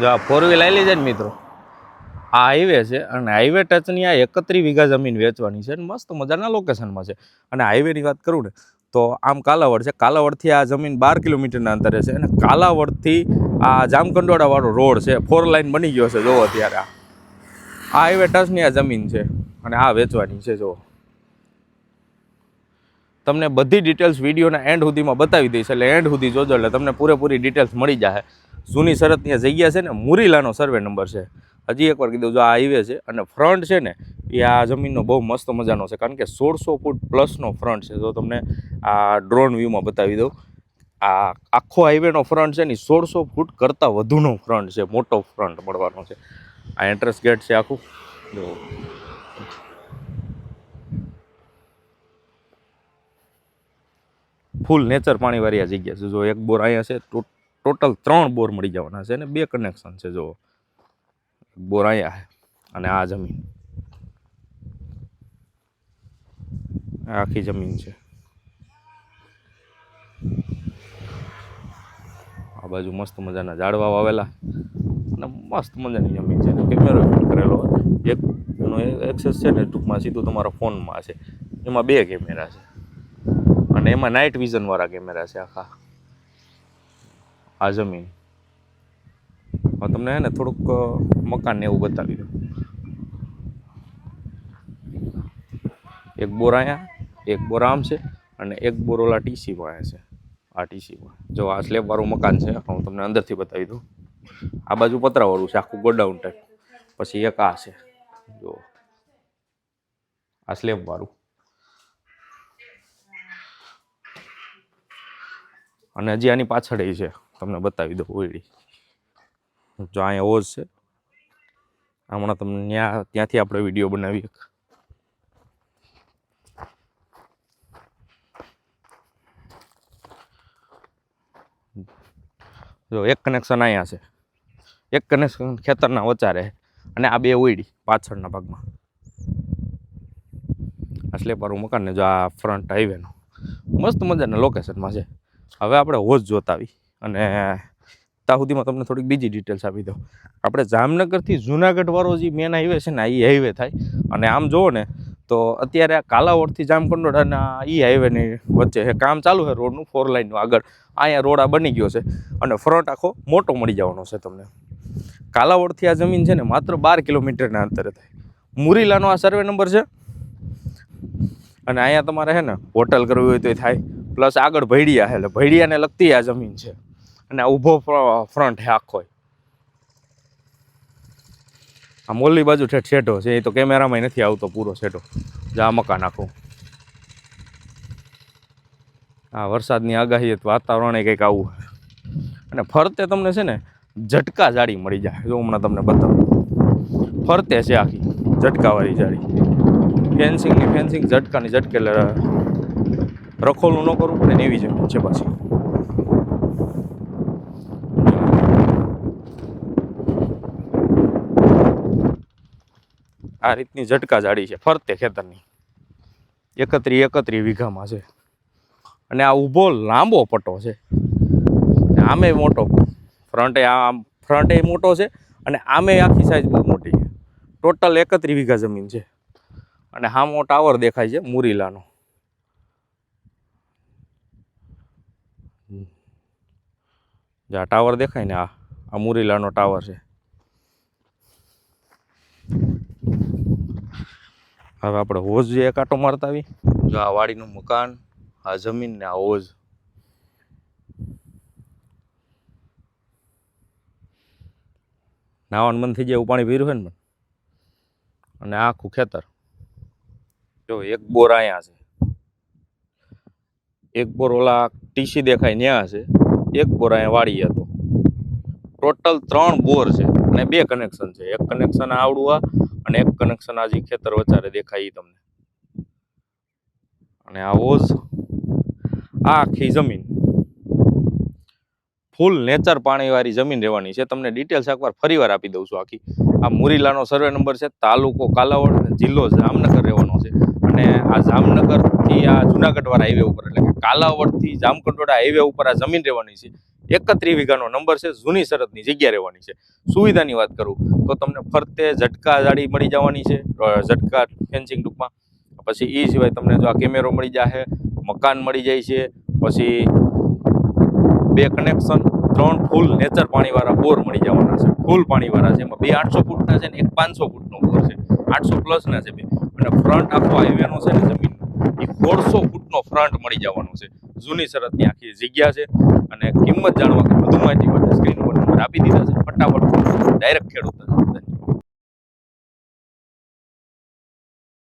જો આ four wheel આવેલી છે ને મિત્રો, આ હાઈવે છે અને હાઈવે ટચની આ 31 વીઘા જમીન વેચવાની છે અને મસ્ત મજાના લોકેશનમાં છે. અને હાઈવેની વાત કરું ને તો આમ કાલાવડ છે, કાલાવડથી આ જમીન 12 કિલોમીટરના અંતરે છે અને કાલાવડથી આ જામકંડોળાવાળો રોડ છે, 4 લાઇન બની ગયો છે. જોવો અત્યારે આ હાઈવે ટચની આ જમીન છે અને આ વેચવાની છે. જો તમને બધી ડિટેલ્સ વિડીયોના એન્ડ સુધીમાં બતાવી દઈશ, એટલે એન્ડ સુધી જોજો એટલે તમને પૂરેપૂરી ડિટેલ્સ મળી જાય. જૂની શરતની આ જગ્યા છે ને, મુરીલાનો સર્વે નંબર છે. હજી એકવાર કીધું, જો આ હાઈવે છે અને ફ્રન્ટ છે ને એ આ જમીનનો બહુ મસ્ત મજાનો છે, કારણ કે 1600 ફૂટ પ્લસનો ફ્રન્ટ છે. જો તમને આ ડ્રોન વ્યૂમાં બતાવી દઉં, આ આખો હાઈવેનો ફ્રન્ટ છે ને 1600 ફૂટ કરતાં વધુનો ફ્રન્ટ છે, મોટો ફ્રન્ટ મળવાનો છે. આ એન્ટ્રન્સ ગેટ છે આખું. જો ફૂલ નેચર પાણીવાળી આ જગ્યા છે. જો એક બોર અહીંયા છે, ટોટલ 3 બોર મળી જવાના છે અને 2 કનેક્શન છે. જો બોર અહીંયા છે અને આ જમીન, આખી જમીન છે. આ બાજુ મસ્ત મજાના ઝાડવા વાવેલા અને મસ્ત મજાની જમીન છે. કેમેરો ફિટ કરેલો એક એનો એક્સેસ છે ને ટૂંકમાં સીધું તમારા ફોનમાં છે. એમાં 2 કેમેરા છે અને એમાં નાઇટ વિઝનવાળા કેમેરા છે આખા. આ જમીન તમને હે ને થોડુંક મકાન ને એવું બતાવી દઉં. એક બોર અહીંયા, એક બોર આમ છે અને એક બોર ઓલા ટીસી પાસે છે. આ ટીસીમાં જો આ સ્લેબવાળું મકાન છે, હું તમને અંદરથી બતાવી દઉં. આ બાજુ પતરાવાળું છે, આખું ગોડાઉન ટાઈપ. પછી એક આ છે, જો આ સ્લેબવાળું. અને હજી આની પાછળ છે, તમને બતાવી દઉં ઓયડી. જો અહીંયા ઓઝ છે, હમણાં તમને ત્યાંથી આપણે વિડીયો બનાવીએ. જો એક કનેક્શન અહીંયા છે, એક કનેક્શન ખેતરના વચારે અને આ 2 ઓયડી પાછળના ભાગમાં. આ સ્લેબવાળું મકાન ને જો આ ફ્રન્ટ હાઈવેનો મસ્ત મજાના લોકેશનમાં છે. હવે આપણે હોજ જોતા આવી અને ત્યાં સુધીમાં તમને થોડીક બીજી ડિટેલ્સ આપી દઉં. આપણે જામનગરથી જુનાગઢ વાળો જે મેન હાઈવે છે ને, એ હાઈવે થાય. અને આમ જુઓ ને તો અત્યારે આ કાલાવડથી જામકંડોળાના એ હાઈવેની વચ્ચે છે, કામ ચાલુ છે રોડનું 4 લાઇનનું. આગળ અહીંયા રોડ આ બની ગયો છે અને ફ્રન્ટ આખો મોટો મળી જવાનો છે તમને. કાલાવડથી આ જમીન છે ને માત્ર 12 કિલોમીટરના અંતરે થાય. મુરીલાનો આ સર્વે નંબર છે અને અહીંયા તમારે છે ને હોટલ કરવી હોય તો થાય. પ્લસ આગળ ભૈડિયા છે, એટલે ભૈડિયાને લગતી આ જમીન છે અને આ ઊભો ફ્રન્ટ છે આખો. આ મોલની બાજુ છેટો છે, એ તો કેમેરામાં નથી આવતો પૂરો છેટો. જા મકાન આખું. આ વરસાદની આગાહી, વાતાવરણ કંઈક આવું છે. અને ફરતે તમને છે ને ઝટકા જાળી મળી જાય. જો હમણાં તમને બતાવું, ફરતે છે આખી ઝટકાવાળી જાળી. ફેન્સિંગ ઝટકાની ઝટકે, એટલે રખોલું ન કરવું પડે ને એવી જમીન છે પાછી. આ રીતની ઝટકા જાળી છે ફરતે ખેતરની. 31 વીઘામાં છે અને આ ઊભો લાંબો પટ્ટો છે. આમે મોટો ફ્રન્ટે મોટો છે અને આમે આખી સાઈઝ બહુ મોટી છે. ટોટલ 31 વીઘા જમીન છે અને સામો ટાવર દેખાય છે મુરીલાનો. જ્યાં ટાવર દેખાય ને, આ મુરીલાનો ટાવર છે. હવે આપણે હોજ જે કાંટો મારતા આવી. જો આ વાડીનું મકાન, આ જમીન ને આ હોજ. નાવાનું મન થઈ જાય એવું પાણી પીર્યું છે ને. અને આખું ખેતર. જો એક બોર અહીંયા છે, એક બોર ઓલા ટીસી દેખાય ત્યાં છે, એક બોર અહીંયા વાડી હતો. ટોટલ 3 બોર છે અને 2 કનેક્શન છે. એક કનેક્શન આવડું આ અને એક કનેક્શન આ જે ખેતર વચારે દેખાય એ તમને. અને આ હોજ, આ આખી જમીન ફૂલ નેચર પાણીવાળી જમીન રહેવાની છે. તમને ડિટેલ્સ એકવાર ફરીવાર આપી દઉં છું આખી. આ મુરીલાનો સર્વે નંબર છે, તાલુકો કાલાવડ, જિલ્લો જામનગર રહેવાનો છે. અને આ જામનગરથી આ જુનાગઢવાળા હાઈવે ઉપર, એટલે કે કાલાવડથી જામકંડોળા હાઈવે ઉપર આ જમીન રહેવાની છે. 31 વીઘાનો નંબર છે, જૂની શરતની જગ્યા રહેવાની છે. સુવિધાની વાત કરું તો તમને ફરતે ઝટકા જાળી મળી જવાની છે, ઝટકા ફેન્સિંગ ટૂંકમાં. પછી એ સિવાય તમને જો આ કેમેરો મળી જશે, મકાન મળી જાય છે, પછી 2 કનેક્શન, 3 ફૂલ નેચર પાણીવાળા બોર મળી જવાના છે, ફૂલ પાણીવાળા છે. એમાં 2 800 ફૂટના છે ને એક 500 ફૂટનો બોર છે, 800 પ્લસના છે બે. અને ફ્રન્ટ આખો હાઈવેનો છે ને જમીન એ 150 ફૂટનો ફ્રન્ટ મળી જવાનું છે. જૂની શરતની આખી જગ્યા છે. અને કિંમત જાણવા કે વધુ માહિતી માટે સ્ક્રીન ઉપર નંબર આપી દીધા છે. ફટાફટ ડાયરેક્ટ ખેડૂત.